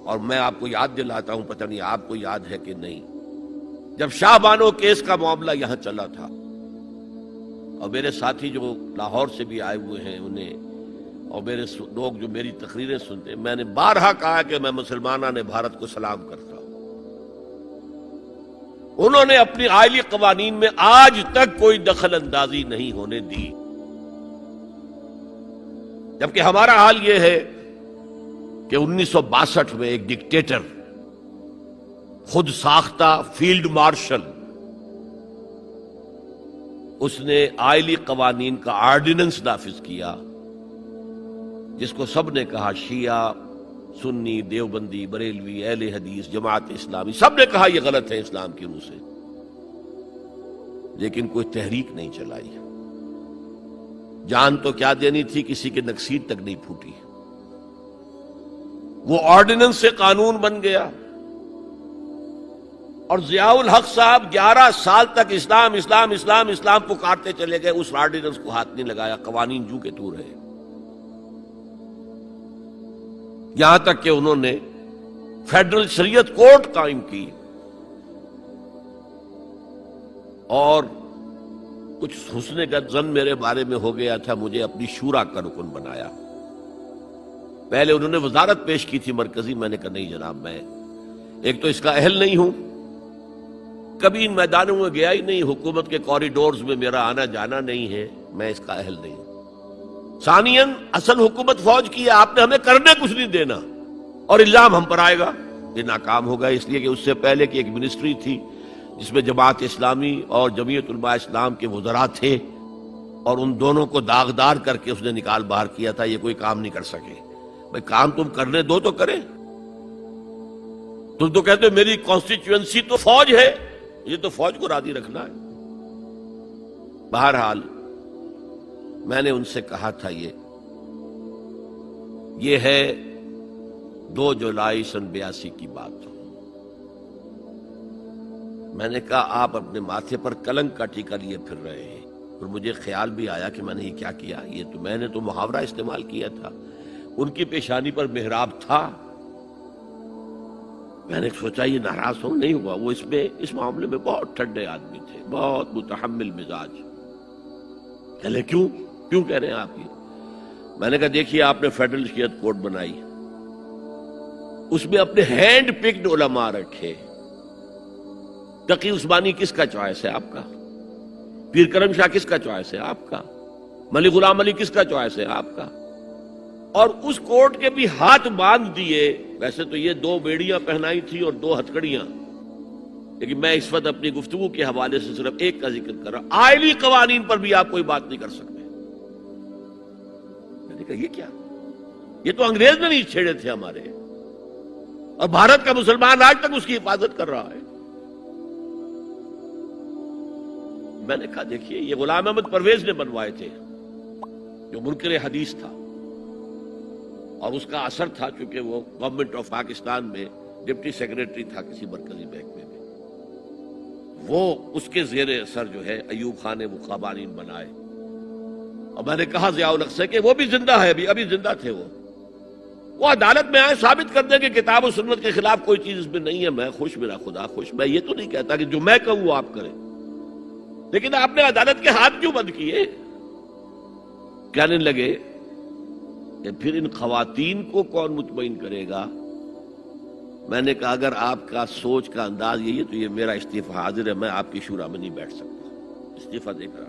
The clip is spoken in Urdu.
اور میں آپ کو یاد دلاتا ہوں، پتہ نہیں آپ کو یاد ہے کہ نہیں، جب شاہ بانو کیس کا معاملہ یہاں چلا تھا، اور میرے ساتھی جو لاہور سے بھی آئے ہوئے ہیں انہیں، اور میرے لوگ جو میری تقریریں سنتے ہیں، میں نے بارہا کہا کہ میں مسلمانان بھارت کو سلام کرتا ہوں۔ انہوں نے اپنی آئلی قوانین میں آج تک کوئی دخل اندازی نہیں ہونے دی، جبکہ ہمارا حال یہ ہے کہ 1962 میں ایک ڈکٹیٹر، خود ساختہ فیلڈ مارشل، اس نے آئلی قوانین کا آرڈیننس نافذ کیا، جس کو سب نے کہا، شیعہ، سنی، دیوبندی، بریلوی، اہل حدیث، جماعت اسلامی، سب نے کہا یہ غلط ہے اسلام کی روح سے، لیکن کوئی تحریک نہیں چلائی۔ جان تو کیا دینی تھی، کسی کے نکسیر تک نہیں پھوٹی، وہ آرڈیننس سے قانون بن گیا، اور ضیاء الحق صاحب 11 سال تک اسلام اسلام اسلام اسلام پکارتے چلے گئے، اس آرڈیننس کو ہاتھ نہیں لگایا، قوانین جو کے تو رہے، یہاں تک کہ انہوں نے فیڈرل شریعت کورٹ قائم کی، اور کچھ حسن کا ظن میرے بارے میں ہو گیا تھا، مجھے اپنی شورا کا رکن بنایا۔ پہلے انہوں نے وزارت پیش کی تھی مرکزی، میں نے کہا نہیں جناب، میں ایک تو اس کا اہل نہیں ہوں، کبھی ان میدانوں میں گیا ہی نہیں، حکومت کے کوریڈورز میں میرا آنا جانا نہیں ہے، میں اس کا اہل نہیں ہوں۔ ثانیاً اصل حکومت فوج کی ہے، آپ نے ہمیں کرنے کچھ نہیں دینا، اور الزام ہم پر آئے گا، یہ ناکام ہوگا، اس لیے کہ اس سے پہلے کی ایک منسٹری تھی جس میں جماعت اسلامی اور جمعیت علماء اسلام کے وزراء تھے، اور ان دونوں کو داغدار کر کے اس نے نکال باہر کیا تھا، یہ کوئی کام نہیں کر سکے۔ بھائی کام تم کرنے دو تو کریں، تم تو کہتے ہو میری کانسٹیچوئنسی تو فوج ہے، یہ تو فوج کو راضی رکھنا ہے۔ بہرحال میں نے ان سے کہا تھا یہ ہے 2 جولائی سن 82 کی بات۔ میں نے کہا آپ اپنے ماتھے پر کلنک کا ٹیکا لیے پھر رہے ہیں، اور مجھے خیال بھی آیا کہ میں نے یہ کیا کیا، میں نے تو محاورہ استعمال کیا تھا، ان کی پیشانی پر محراب تھا، میں نے سوچا یہ ناراض ہو نہیں ہوا، وہ اس معاملے میں بہت ٹھنڈے آدمی تھے، بہت متحمل مزاج۔ کہلے کیوں کہہ رہے ہیں آپ یہ؟ میں نے کہا دیکھیے آپ نے فیڈرل شریعت کورٹ بنائی، اس میں اپنے ہینڈ پکڈ علماء رکھے، تقی عثمانی کس کا چوائس ہے؟ آپ کا۔ پیر کرم شاہ کس کا چوائس ہے؟ آپ کا۔ ملک غلام علی کس کا چوائس ہے؟ آپ کا۔ اور اس کورٹ کے بھی ہاتھ باندھ دیے، ویسے تو یہ 2 بیڑیاں پہنائی تھی اور 2 ہتھکڑیاں، لیکن میں اس وقت اپنی گفتگو کے حوالے سے صرف ایک کا ذکر کر رہا، آئلی قوانین پر بھی آپ کوئی بات نہیں کر سکتے۔ میں نے کہا یہ کیا؟ یہ تو انگریز نے نہیں چھیڑے تھے ہمارے، اور بھارت کا مسلمان آج تک اس کی حفاظت کر رہا ہے۔ میں نے کہا دیکھیے یہ غلام احمد پرویز نے بنوائے تھے، جو منکر حدیث تھا، اور اس کا اثر تھا چونکہ وہ گورنمنٹ آف پاکستان میں ڈپٹی سیکریٹری تھا کسی مرکزی محکمے میں، وہ اس کے زیر اثر جو ہے ایوب خان نے وہ قوانین بنائے، اور میں نے کہا ضیاء الحق سے کہ وہ بھی زندہ ہے، ابھی زندہ تھے، وہ عدالت میں آئے ثابت کر دیں کہ کتاب و سنت کے خلاف کوئی چیز اس میں نہیں ہے، میں خوش، میرا خدا خوش۔ میں یہ تو نہیں کہتا کہ جو میں کہوں وہ آپ کریں، لیکن آپ نے عدالت کے ہاتھ کیوں بند کیے؟ کہنے لگے کہ پھر ان خواتین کو کون مطمئن کرے گا؟ میں نے کہا اگر آپ کا سوچ کا انداز یہی ہے تو یہ میرا استعفیٰ حاضر ہے، میں آپ کی شورا میں نہیں بیٹھ سکتا، استعفیٰ دے کر